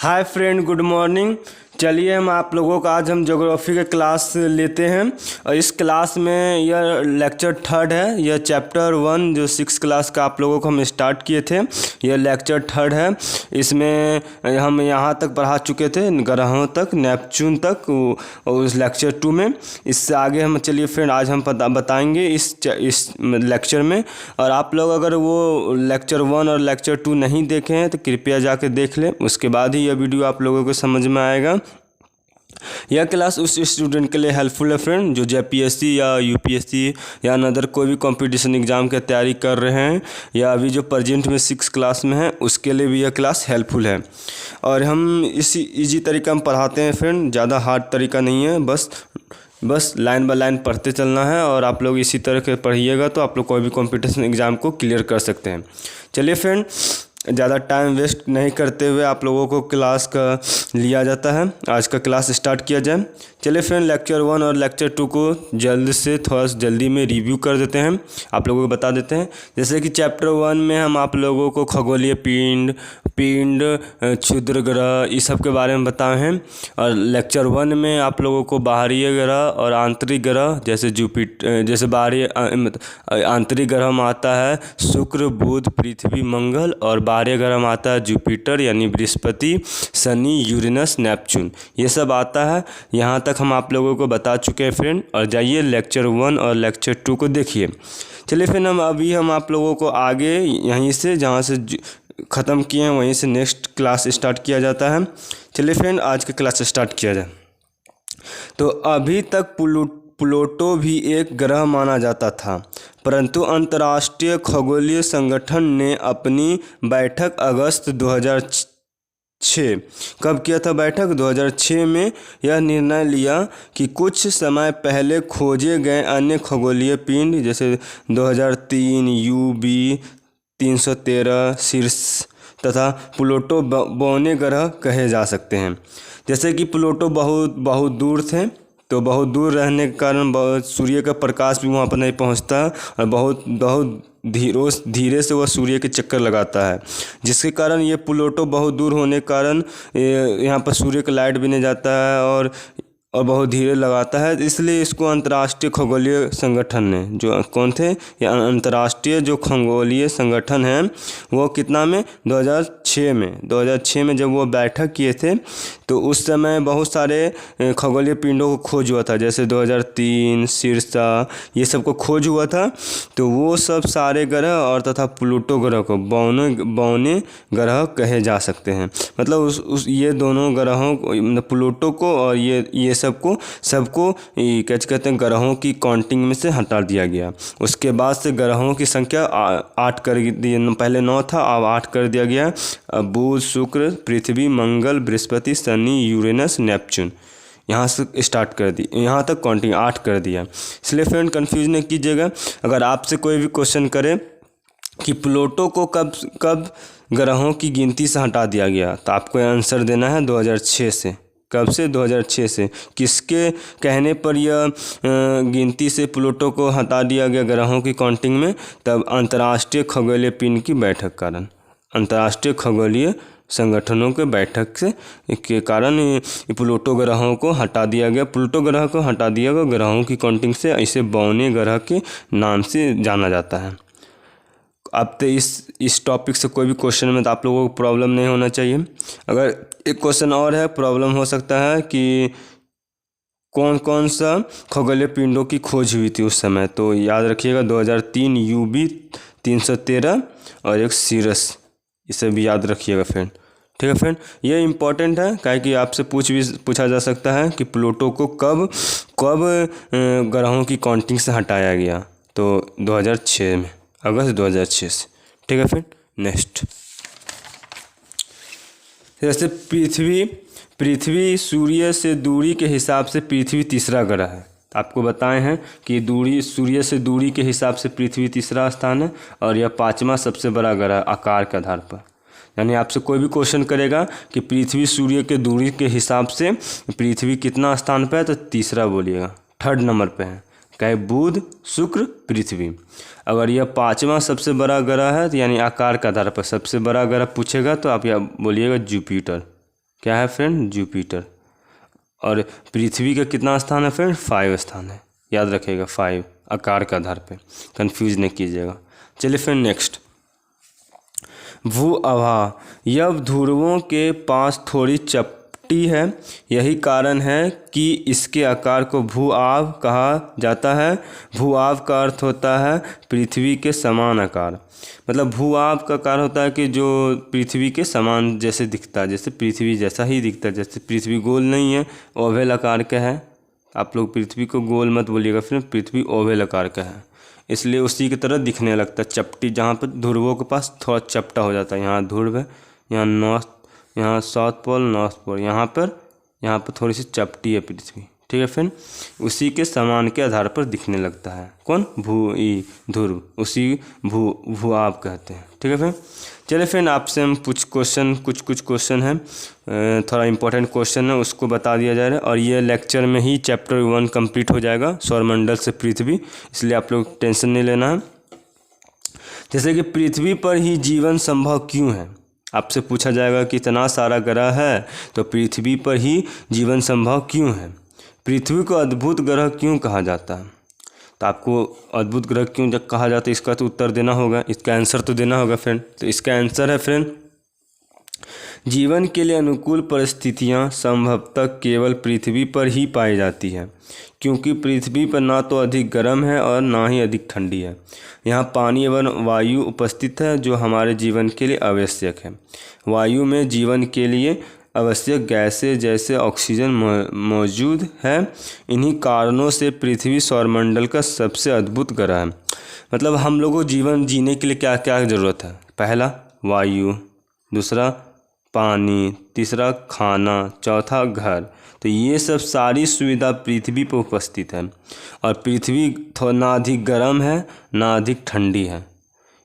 Hi friend, good morning. चलिए आज हम ज्योग्राफी का क्लास लेते हैं और इस क्लास में यह लेक्चर थर्ड है। यह चैप्टर 1 जो 6 क्लास का आप लोगों को हम स्टार्ट किए थे, यह लेक्चर थर्ड है। इसमें हम यहाँ तक पढ़ा चुके थे, ग्रहों तक, नेपच्यून तक, और उस लेक्चर 2 में। इससे आगे हम चलिए फ्रेंड आज हम बताएंगे इस लेक्चर में। और आप लोग अगर वो लेक्चर 1 और लेक्चर 2 नहीं देखे हैं तो कृपया जाकर देख लें, उसके बाद ही यह वीडियो आप लोगों को समझ में आएगा। यह क्लास उस स्टूडेंट के लिए हेल्पफुल है फ्रेंड जो जेपीएससी या यूपीएससी या अनदर कोई भी कंपटीशन एग्ज़ाम की तैयारी कर रहे हैं, या अभी जो प्रेजेंट में 6 क्लास में है उसके लिए भी यह क्लास हेल्पफुल है। और हम इसी इजी तरीका में पढ़ाते हैं फ्रेंड, ज़्यादा हार्ड तरीका नहीं है। बस लाइन बाय लाइन पढ़ते चलना है और आप लोग इसी तरह के पढ़िएगा तो आप लोग कोई भी कंपटीशन एग्ज़ाम को क्लियर कर सकते हैं। चलिए फ्रेंड, ज़्यादा टाइम वेस्ट नहीं करते हुए आप लोगों को क्लास का लिया जाता है, आज का क्लास स्टार्ट किया जाए। चलिए फ्रेंड, लेक्चर 1 और लेक्चर 2 को थोड़ा जल्दी में रिव्यू कर देते हैं, आप लोगों को बता देते हैं। जैसे कि चैप्टर 1 में हम आप लोगों को खगोलीय पिंड, क्षुद्र ग्रह, इस सब के बारे में बताए हैं। और लेक्चर 1 में आप लोगों को बाहरी ग्रह और आंतरिक ग्रह जैसे जुपिटर, जैसे बाहरी आंतरिक ग्रह में आता है शुक्र, बुध, पृथ्वी, मंगल, और बाहरी ग्रह में आता है जुपिटर यानी बृहस्पति, शनि, यूरेनस, नेपच्यून, ये सब आता है। यहाँ तक हम आप लोगों को बता चुके हैं फ्रेंड। और जाइए लेक्चर 1 और लेक्चर 2 को देखिए। चलिए फिर हम आप लोगों को आगे यहीं से जहाँ से ख़त्म किए हैं वहीं से नेक्स्ट क्लास स्टार्ट किया जाता है। चलिए फ्रेंड, आज का क्लास स्टार्ट किया जाए। तो अभी तक प्लूटो भी एक ग्रह माना जाता था, परंतु अंतर्राष्ट्रीय खगोलीय संगठन ने अपनी बैठक अगस्त 2006 कब किया था बैठक 2006 में यह निर्णय लिया कि कुछ समय पहले खोजे गए अन्य खगोलीय पिंड जैसे 2003 UB 313 सीरिस तथा प्लूटो बौने ग्रह कहे जा सकते हैं। जैसे कि प्लूटो बहुत दूर थे, तो बहुत दूर रहने के कारण सूर्य का प्रकाश भी वहाँ पर नहीं पहुँचता और बहुत धीरे से वह सूर्य के चक्कर लगाता है, जिसके कारण ये प्लूटो बहुत दूर होने के कारण यहाँ पर सूर्य का लाइट भी नहीं जाता है और बहुत धीरे लगाता है। इसलिए इसको अंतर्राष्ट्रीय खगोलीय संगठन ने, जो कौन थे, या अंतर्राष्ट्रीय जो खगोलीय संगठन है वो कितना में 2006 में जब वो बैठक किए थे तो उस समय बहुत सारे खगोलीय पिंडों को खोज हुआ था, जैसे 2003 सीरसा, ये सब को खोज हुआ था। तो वो सब सारे ग्रह और तथा प्लूटो ग्रह को बौने ग्रह कहे जा सकते हैं। मतलब ये दोनों ग्रहों को, प्लूटो को और ये सबको क्या कहते हैं, ग्रहों की काउंटिंग में से हटा दिया गया। उसके बाद से ग्रहों की संख्या 8 कर दी, पहले 9 था, अब 8 कर दिया गया। अब बुध, शुक्र, पृथ्वी, मंगल, बृहस्पति, शनि, यूरेनस, नेपच्यून, यहाँ से स्टार्ट कर दी, यहाँ तक काउंटिंग 8 कर दिया। इसलिए फ्रेंड कंफ्यूज नहीं कीजिएगा। अगर आपसे कोई भी क्वेश्चन करे कि प्लूटो को कब ग्रहों की गिनती से हटा दिया गया, तो आपको आंसर देना है 2006 से। कब से? 2006 से। किसके कहने पर यह गिनती से प्लूटो को हटा दिया गया ग्रहों की काउंटिंग में? तब अंतर्राष्ट्रीय खगोलीय पिंड की बैठक कारण, अंतर्राष्ट्रीय खगोलीय संगठनों के बैठक के कारण प्लूटो ग्रहों को हटा दिया गया। प्लूटो ग्रह को हटा दिया गया ग्रहों की काउंटिंग से। इसे बौने ग्रह के नाम से जाना जाता है। अब तो इस टॉपिक से कोई भी क्वेश्चन में तो आप लोगों को प्रॉब्लम नहीं होना चाहिए। अगर एक क्वेश्चन और है, प्रॉब्लम हो सकता है कि कौन सा खगोलीय पिंडों की खोज हुई थी उस समय, तो याद रखिएगा 2003 UB 313 और एक सीरस, इसे भी याद रखिएगा फ्रेंड। ठीक है फ्रेंड, ये इम्पॉर्टेंट है, काहे कि आपसे पूछा जा सकता है कि प्लूटो को कब ग्रहों की काउंटिंग से हटाया गया, तो 2006 में, अगस्त 2006 से। ठीक है फ्रेंड, नेक्स्ट जैसे पृथ्वी सूर्य से दूरी के हिसाब से पृथ्वी तीसरा ग्रह है। आपको बताए हैं कि सूर्य से दूरी के हिसाब से पृथ्वी तीसरा स्थान है और यह 5वां सबसे बड़ा ग्रह आकार के आधार पर। यानी आपसे कोई भी क्वेश्चन करेगा कि पृथ्वी सूर्य के दूरी के हिसाब से पृथ्वी कितना स्थान पर है, तो तीसरा बोलिएगा, 3rd नंबर पे है। कहे बुध, शुक्र, पृथ्वी। अगर यह 5वां सबसे बड़ा ग्रह है तो यानी आकार के आधार पर सबसे बड़ा ग्रह पूछेगा तो आप यह बोलिएगा जुपिटर। क्या है फ्रेंड? जुपिटर। और पृथ्वी का कितना स्थान है फ्रेंड? 5 स्थान है, याद रखिएगा 5 आकार के आधार पे, कंफ्यूज नहीं कीजिएगा। चलिए फ्रेंड नेक्स्ट, भू आभा, यह ध्रुवों के पास थोड़ी चपटी है, यही कारण है कि इसके आकार को भू आभ कहा जाता है। भू आभ का अर्थ होता है पृथ्वी के समान आकार, मतलब भू आभ का आकार होता है कि जो पृथ्वी के समान जैसे दिखता है, जैसे पृथ्वी जैसा ही दिखता है। जैसे पृथ्वी गोल नहीं है, ओवल आकार का है, आप लोग पृथ्वी को गोल मत बोलिएगा फिर, पृथ्वी ओवल आकार का है, इसलिए उसी की तरह दिखने लगता है। चपटी, जहाँ पर ध्रुवों के पास थोड़ा चपटा हो जाता है, यहाँ ध्रुव है, यहाँ नॉर्थ, यहाँ साउथ पोल, नॉर्थ पोल, यहाँ पर थोड़ी सी चपटी है पृथ्वी, ठीक है फ्रेंड। उसी के समान के आधार पर दिखने लगता है। कौन? ध्रुव, उसी भू आभ कहते हैं, ठीक है फ्रेंड। चलिए फ्रेंड, आपसे हम कुछ क्वेश्चन हैं, थोड़ा इंपॉर्टेंट क्वेश्चन है, उसको बता दिया जा रहा है। और ये लेक्चर में ही चैप्टर 1 कंप्लीट हो जाएगा, सौरमंडल से पृथ्वी, इसलिए आप लोग टेंशन नहीं लेना है। जैसे कि पृथ्वी पर ही जीवन संभव क्यों है, आपसे पूछा जाएगा कि इतना सारा ग्रह है तो पृथ्वी पर ही जीवन संभव क्यों है, पृथ्वी को अद्भुत ग्रह क्यों कहा जाता है। तो आपको अद्भुत ग्रह क्यों जब कहा जाता है, इसका तो उत्तर देना होगा, इसका आंसर तो देना होगा फ्रेंड। तो इसका आंसर है फ्रेंड, जीवन के लिए अनुकूल परिस्थितियां संभवतः केवल पृथ्वी पर ही पाई जाती है, क्योंकि पृथ्वी पर ना तो अधिक गर्म है और ना ही अधिक ठंडी है। यहाँ पानी एवं वायु उपस्थित है जो हमारे जीवन के लिए आवश्यक है। वायु में जीवन के लिए आवश्यक गैसें जैसे ऑक्सीजन मौजूद है। इन्हीं कारणों से पृथ्वी सौरमंडल का सबसे अद्भुत ग्रह है। मतलब हम लोगों को जीवन जीने के लिए क्या क्या ज़रूरत है? पहला वायु, दूसरा पानी, तीसरा खाना, चौथा घर। तो ये सब सारी सुविधा पृथ्वी पर उपस्थित है। और पृथ्वी ना अधिक गर्म है ना अधिक ठंडी है।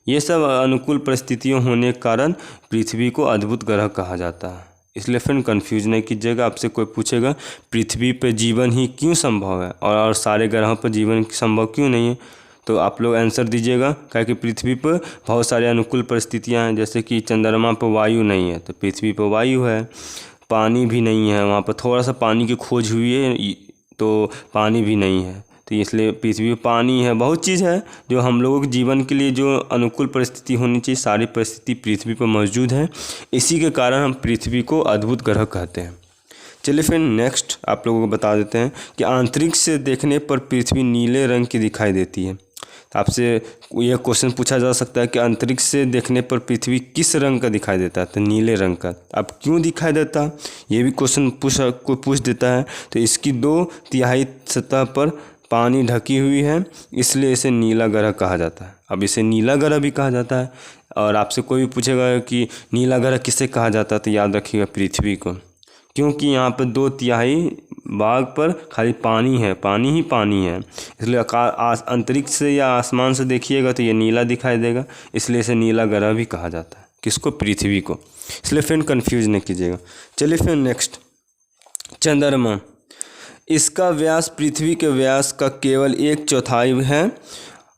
ये सब अनुकूल परिस्थितियों होने के कारण पृथ्वी को अद्भुत ग्रह कहा जाता है। इसलिए फ्रेंड कंफ्यूज नहीं कीजिएगा, आपसे कोई पूछेगा पृथ्वी पर जीवन ही क्यों संभव है और सारे ग्रहों पर जीवन संभव क्यों नहीं है, तो आप लोग आंसर दीजिएगा। क्योंकि पृथ्वी पर बहुत सारे अनुकूल परिस्थितियां हैं, जैसे कि चंद्रमा पर वायु नहीं है तो पृथ्वी पर वायु है। पानी भी नहीं है, वहाँ पर थोड़ा सा पानी की खोज हुई है तो पानी भी नहीं है, तो इसलिए पृथ्वी पर पानी है। बहुत चीज़ है जो हम लोगों के जीवन के लिए जो अनुकूल परिस्थिति होनी चाहिए, सारी परिस्थिति पृथ्वी पर मौजूद है। इसी के कारण हम पृथ्वी को अद्भुत ग्रह कहते हैं। चलिए फिर नेक्स्ट आप लोगों को बता देते हैं कि अंतरिक्ष से देखने पर पृथ्वी नीले रंग की दिखाई देती है। तो आपसे यह क्वेश्चन पूछा जा सकता है कि अंतरिक्ष से देखने पर पृथ्वी किस रंग का दिखाई देता है? तो नीले रंग का। अब क्यों दिखाई देता है, ये भी क्वेश्चन पूछ देता है। तो इसकी 2/3 सतह पर पानी ढकी हुई है, इसलिए इसे नीला ग्रह कहा जाता है। अब इसे नीला ग्रह भी कहा जाता है। और आपसे कोई भी पूछेगा कि नीला ग्रह किसे कहा जाता है, तो याद रखिएगा पृथ्वी को, क्योंकि यहाँ पर 2/3 भाग पर खाली पानी है, पानी ही पानी है। इसलिए अंतरिक्ष से या आसमान से देखिएगा तो ये नीला दिखाई देगा, इसलिए इसे नीला ग्रह भी कहा जाता है। किसको? पृथ्वी को। इसलिए फ्रेंड कंफ्यूज नहीं कीजिएगा। चलिए फिर नेक्स्ट, चंद्रमा। इसका व्यास पृथ्वी के व्यास का केवल 1/4 है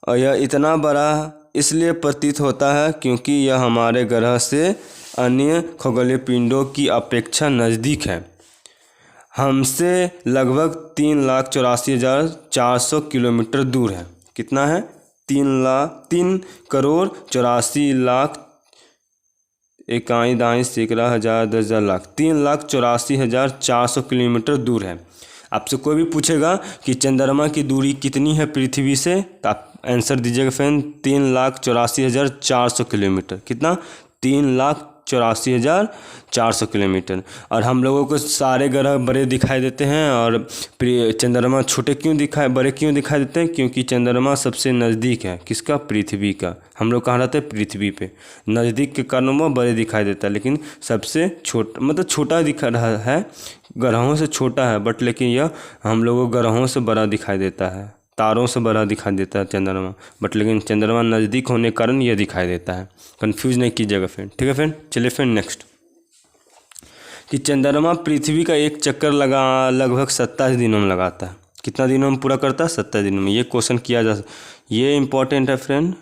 और यह इतना बड़ा इसलिए प्रतीत होता है क्योंकि यह हमारे ग्रह से अन्य खगोलीय पिंडों की अपेक्षा नज़दीक है। हमसे लगभग 3,84,400 किलोमीटर दूर है। कितना है? 3,84,00,000 3,84,400 किलोमीटर दूर है। आपसे कोई भी पूछेगा कि चंद्रमा की दूरी कितनी है पृथ्वी से, तो आप आंसर दीजिएगा फ्रेंड 3,84,400 किलोमीटर। कितना? 3,84,400 किलोमीटर। और हम लोगों को सारे ग्रह बड़े दिखाई देते हैं और चंद्रमा बड़े क्यों दिखाई देते हैं? क्योंकि चंद्रमा सबसे नज़दीक है। किसका? पृथ्वी का। हम लोग कहाँ रहते हैं? पृथ्वी पे। नज़दीक के कारण वो बड़े दिखाई देता है, लेकिन सबसे छोटा मतलब छोटा दिखा रहा है, ग्रहों से छोटा है, बट लेकिन यह हम लोगों को ग्रहों से बड़ा दिखाई देता है, तारों से बड़ा दिखाई देता है चंद्रमा, बट लेकिन चंद्रमा नज़दीक होने के कारण यह दिखाई देता है। कंफ्यूज नहीं कीजिएगा फ्रेंड, ठीक है फ्रेंड। चलिए फ्रेंड नेक्स्ट, कि चंद्रमा पृथ्वी का एक चक्कर लगभग 27 दिनों में लगाता है। कितना दिनों में पूरा करता है? 27 दिनों में। ये क्वेश्चन किया जा सकता, ये इम्पोर्टेंट है फ्रेंड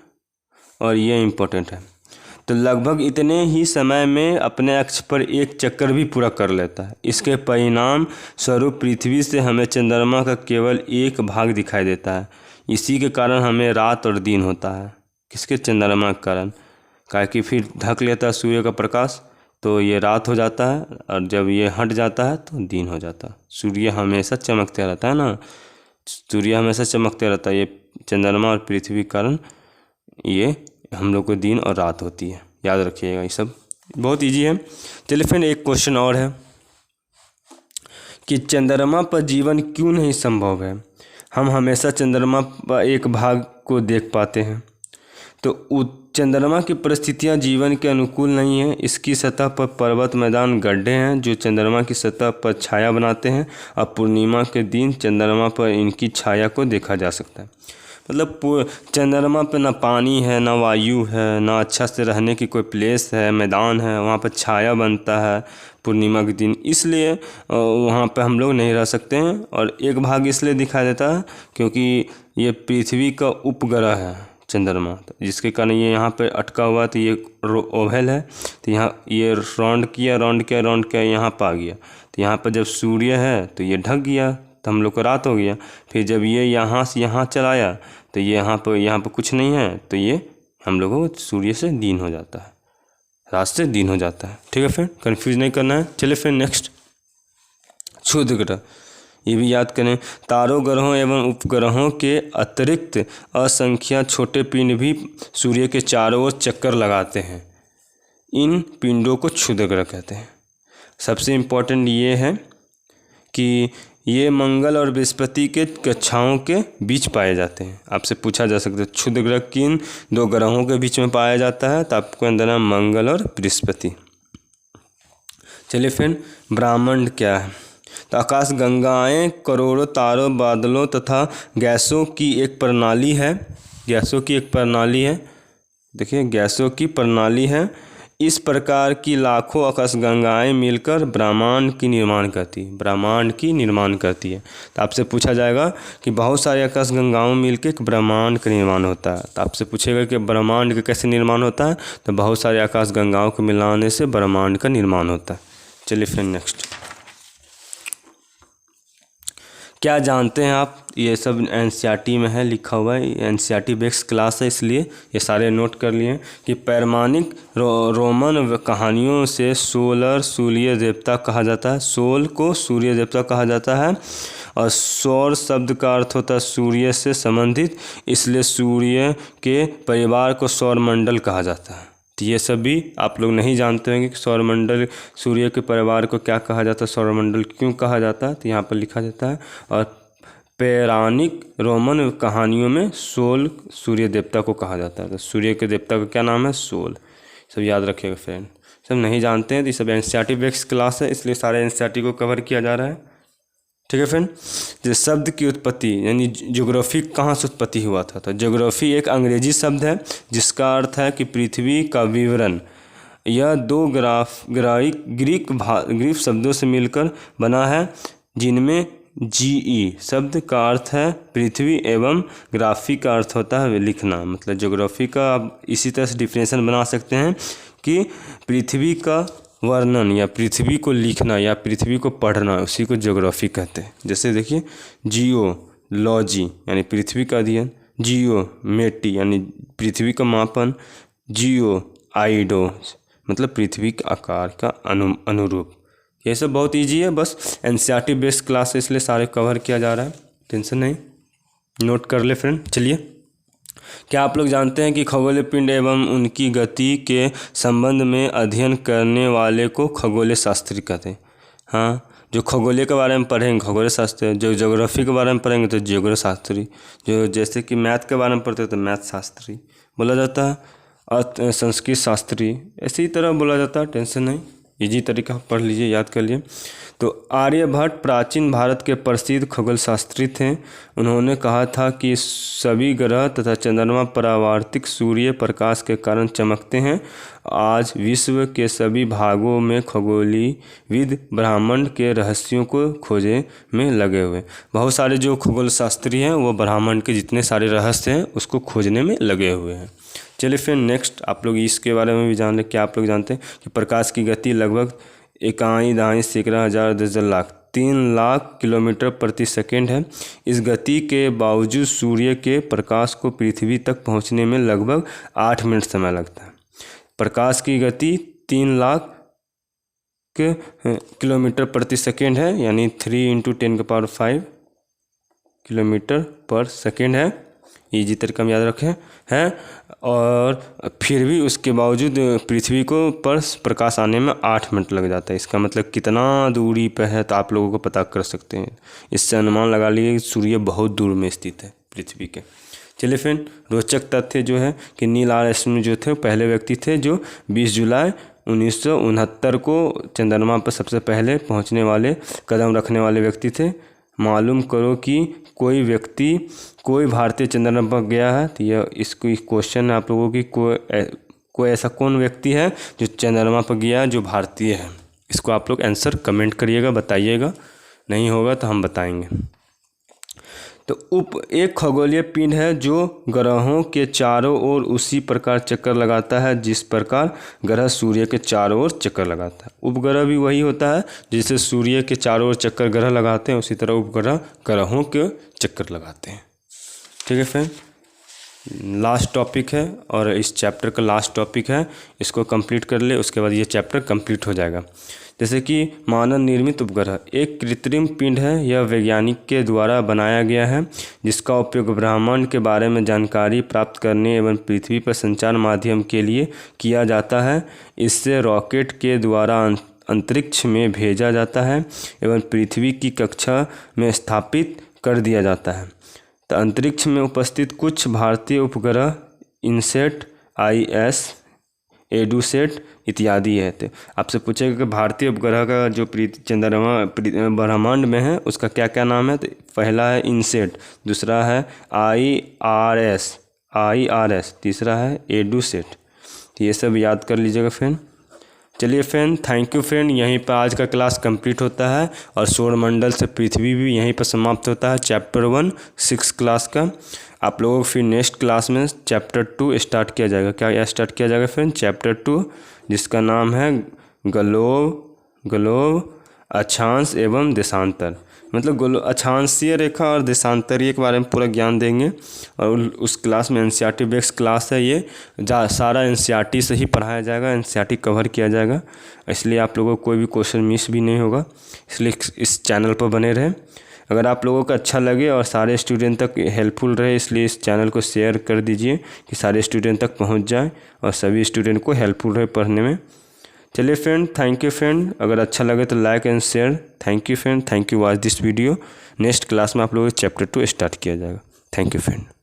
और ये इम्पोर्टेंट है। तो लगभग इतने ही समय में अपने अक्ष पर एक चक्कर भी पूरा कर लेता है। इसके परिणाम स्वरूप पृथ्वी से हमें चंद्रमा का केवल एक भाग दिखाई देता है। इसी के कारण हमें रात और दिन होता है। किसके? चंद्रमा के कारण। काहे कि फिर ढक लेता है सूर्य का प्रकाश, तो ये रात हो जाता है, और जब ये हट जाता है तो दिन हो जाता है। सूर्य हमेशा चमकते रहता है ना, सूर्य हमेशा चमकते रहता है। ये चंद्रमा और पृथ्वी के कारण ये हम लोग को दिन और रात होती है। याद रखिएगा, ये सब बहुत इजी है। चलिए फिर एक क्वेश्चन और है कि चंद्रमा पर जीवन क्यों नहीं संभव है? हम हमेशा चंद्रमा पर एक भाग को देख पाते हैं, तो चंद्रमा की परिस्थितियां जीवन के अनुकूल नहीं है। इसकी सतह पर पर्वत, मैदान, गड्ढे हैं जो चंद्रमा की सतह पर छाया बनाते हैं, और पूर्णिमा के दिन चंद्रमा पर इनकी छाया को देखा जा सकता है। मतलब चंद्रमा पे ना पानी है, ना वायु है, ना अच्छा से रहने की कोई प्लेस है, मैदान है, वहाँ पर छाया बनता है पूर्णिमा के दिन, इसलिए वहाँ पे हम लोग नहीं रह सकते हैं। और एक भाग इसलिए दिखाई देता है क्योंकि ये पृथ्वी का उपग्रह है चंद्रमा, जिसके कारण ये यहाँ पे अटका हुआ, तो ये ओवल है, तो यहाँ ये राउंड किया यहाँ पर आ गया। तो यहाँ पर जब सूर्य है तो ये ढक गया, तो हम लोग को रात हो गया। फिर जब ये यहाँ से यहाँ चलाया तो ये यहाँ पर कुछ नहीं है, तो ये हम लोगों को सूर्य से दिन हो जाता है, रात से दिन हो जाता है। ठीक है फ्रेंड, कंफ्यूज नहीं करना है। चलिए फिर नेक्स्ट, क्षुद्र ग्रह, ये भी याद करें। तारों, ग्रहों एवं उपग्रहों के अतिरिक्त असंख्य छोटे पिंड भी सूर्य के चारों ओर चक्कर लगाते हैं। इन पिंडों को क्षुद्र ग्रह कहते हैं। सबसे इम्पोर्टेंट ये है कि ये मंगल और बृहस्पति के कक्षाओं के बीच पाए जाते हैं। आपसे पूछा जा सकता है क्षुद्र ग्रह किन दो ग्रहों के बीच में पाया जाता है, तो आपको अंदर मंगल और बृहस्पति। चलिए फ्रेंड, ब्रह्मांड क्या है? तो आकाश गंगाएं, करोड़ों तारों, बादलों तथा गैसों की एक प्रणाली है। गैसों की एक प्रणाली है, देखिए गैसों की प्रणाली है। इस प्रकार की लाखों आकाशगंगाएं मिलकर ब्रह्मांड की निर्माण करती है। ब्रह्मांड की निर्माण करती है। तो आपसे पूछा जाएगा कि बहुत सारी आकाशगंगाओं मिलकर एक ब्रह्मांड का निर्माण होता है। तो आपसे पूछेगा कि ब्रह्मांड का कैसे निर्माण होता है, तो बहुत सारे आकाशगंगाओं को मिलाने से ब्रह्मांड का निर्माण होता है। चलिए फिर नेक्स्ट, क्या जानते हैं आप? ये सब एनसीईआरटी में है, लिखा हुआ है, एनसीईआरटी बेस्ड क्लास है, इसलिए ये सारे नोट कर लिए कि पौराणिक रोमन कहानियों से सोलर सूर्य देवता कहा जाता है। सोल को सूर्य देवता कहा जाता है, और सौर शब्द का अर्थ होता है सूर्य से संबंधित, इसलिए सूर्य के परिवार को सौरमंडल कहा जाता है। तो ये सब भी आप लोग नहीं जानते होंगे कि सौरमंडल, सूर्य के परिवार को क्या कहा जाता है, सौरमंडल क्यों कहा जाता है, तो यहाँ पर लिखा जाता है। और पौराणिक रोमन कहानियों में सोल सूर्य देवता को कहा जाता है। तो सूर्य के देवता का क्या नाम है? सोल। सब याद रखिएगा फ्रेंड, सब नहीं जानते हैं तो ये सब एनसीईआरटी बेस्ड क्लास है, इसलिए सारे एनसीईआरटी को कवर किया जा रहा है। ठीक है फ्रेंड, जो शब्द की उत्पत्ति यानी ज्योग्राफी कहाँ से उत्पत्ति हुआ था? तो ज्योग्राफी एक अंग्रेजी शब्द है जिसका अर्थ है कि पृथ्वी का विवरण। यह दो ग्रीक शब्दों से मिलकर बना है, जिनमें जीई शब्द का अर्थ है पृथ्वी एवं ग्राफी का अर्थ होता है लिखना। मतलब ज्योग्राफी का आप इसी तरह से डिफिनेशन बना सकते हैं कि पृथ्वी का वर्णन या पृथ्वी को लिखना या पृथ्वी को पढ़ना, उसी को ज्योग्राफी कहते हैं। जैसे देखिए जियोलॉजी यानी पृथ्वी का अध्ययन, जियोमेट्री यानी पृथ्वी का मापन, जियोआइडो मतलब पृथ्वी के आकार का अनुरूप। ये सब बहुत इजी है, बस एनसीईआरटी बेस्ड क्लास है, इसलिए सारे कवर किया जा रहा है, टेंशन नहीं, नोट कर ले फ्रेंड। चलिए, क्या आप लोग जानते हैं कि खगोलीय पिंड एवं उनकी गति के संबंध में अध्ययन करने वाले को खगोलीय शास्त्री कहते हैं? हाँ, जो खगोलीय के बारे में पढ़ेंगे खगोलीय शास्त्री, जो ज्योग्राफी के बारे में पढ़ेंगे तो ज्योग्राफी शास्त्री, जो जैसे कि मैथ के बारे में पढ़ते हैं तो मैथ शास्त्री बोला जाता है, और संस्कृत शास्त्री, इसी तरह बोला जाता है, टेंशन नहीं, इजी तरीका पढ़ लीजिए, याद कर लिए। तो आर्यभट्ट प्राचीन भारत के प्रसिद्ध खगोल शास्त्री थे। उन्होंने कहा था कि सभी ग्रह तथा चंद्रमा परावर्तित सूर्य प्रकाश के कारण चमकते हैं। आज विश्व के सभी भागों में खगोलीविद ब्रह्मांड के रहस्यों को खोजने में लगे हुए। बहुत सारे जो खगोल शास्त्री हैं वो ब्रह्मांड के जितने सारे रहस्य हैं उसको खोजने में लगे हुए हैं। चलिए फिर नेक्स्ट आप लोग इसके बारे में भी जान लें। क्या आप लोग जानते हैं कि प्रकाश की गति लगभग इकाई दहाई सैकड़ा हज़ार 10,000 लाख 3 लाख किलोमीटर प्रति सेकेंड है। इस गति के बावजूद सूर्य के प्रकाश को पृथ्वी तक पहुंचने में लगभग 8 मिनट समय लगता है। प्रकाश की गति 3 लाख किलोमीटर प्रति सेकेंड है, यानी 3 × 10⁵ किलोमीटर पर सेकेंड है। इजी तरीका हम याद रखें है। और फिर भी उसके बावजूद पृथ्वी को पर प्रकाश आने में 8 मिनट लग जाता है। इसका मतलब कितना दूरी पर है तो आप लोगों को पता कर सकते हैं। इससे अनुमान लगा लीजिए कि सूर्य बहुत दूर में स्थित है पृथ्वी के। चलिए फिर रोचक तथ्य जो है कि नील आर्मस्ट्रांग जो थे पहले व्यक्ति थे जो 20 जुलाई 1969 को चंद्रमा पर सबसे पहले पहुंचने वाले कदम रखने वाले व्यक्ति थे। मालूम करो कि कोई भारतीय चंद्रमा पर गया है। तो यह इसको क्वेश्चन है आप लोगों की, कोई ऐसा कौन व्यक्ति है जो चंद्रमा पर गया जो भारतीय है। इसको आप लोग आंसर कमेंट करिएगा, बताइएगा। नहीं होगा तो हम बताएंगे। तो एक खगोलीय पिंड है जो ग्रहों के चारों ओर उसी प्रकार चक्कर लगाता है जिस प्रकार ग्रह सूर्य के चारों ओर चक्कर लगाता है। उपग्रह भी वही होता है जिससे सूर्य के चारों ओर चक्कर ग्रह लगाते हैं, उसी तरह उपग्रह ग्रहों के चक्कर लगाते हैं। ठीक है फ्रेंड, लास्ट टॉपिक है और इस चैप्टर का लास्ट टॉपिक है। इसको कंप्लीट कर ले, उसके बाद ये चैप्टर कंप्लीट हो जाएगा। जैसे कि मानव निर्मित उपग्रह एक कृत्रिम पिंड है। यह वैज्ञानिक के द्वारा बनाया गया है जिसका उपयोग ब्रह्मांड के बारे में जानकारी प्राप्त करने एवं पृथ्वी पर संचार माध्यम के लिए किया जाता है। इससे रॉकेट के द्वारा अंतरिक्ष में भेजा जाता है एवं पृथ्वी की कक्षा में स्थापित कर दिया जाता है। तो अंतरिक्ष में उपस्थित कुछ भारतीय उपग्रह इनसेट, IS, एडुसेट इत्यादि है। तो आपसे पूछेगा कि भारतीय उपग्रह का जो चंद्रमा ब्रह्मांड में है उसका क्या क्या नाम है। तो पहला है इनसेट, दूसरा है IRS, तीसरा है एडुसेट। तो ये सब याद कर लीजिएगा फ्रेंड। चलिए फ्रेंड, थैंक यू फ्रेंड। यहीं पर आज का क्लास कंप्लीट होता है और सौरमंडल से पृथ्वी भी यहीं पर समाप्त होता है चैप्टर 1 6 क्लास का। आप लोगों को फिर नेक्स्ट क्लास में चैप्टर 2 स्टार्ट किया जाएगा। क्या स्टार्ट किया जाएगा फ्रेंड? चैप्टर 2 जिसका नाम है ग्लोब अक्षांश एवं देशांतर। मतलब अक्षांशीय रेखा और देशांतरीय के बारे में पूरा ज्ञान देंगे। और उस क्लास में NCERT बेस्ड क्लास है। ये सारा NCERT से ही पढ़ाया जाएगा, NCERT कवर किया जाएगा। इसलिए आप लोगों को कोई भी क्वेश्चन मिस भी नहीं होगा, इसलिए इस चैनल पर बने रहें। अगर आप लोगों को अच्छा लगे और सारे स्टूडेंट तक हेल्पफुल रहे, इसलिए इस चैनल को शेयर कर दीजिए कि सारे स्टूडेंट तक पहुंच जाए और सभी स्टूडेंट को हेल्पफुल रहे पढ़ने में। चलिए फ्रेंड, थैंक यू फ्रेंड। अगर अच्छा लगे तो like and share. Thank you friend, thank you watch this video. Next class में आप लोगों को चैप्टर 2 स्टार्ट किया जाएगा। Thank you friend.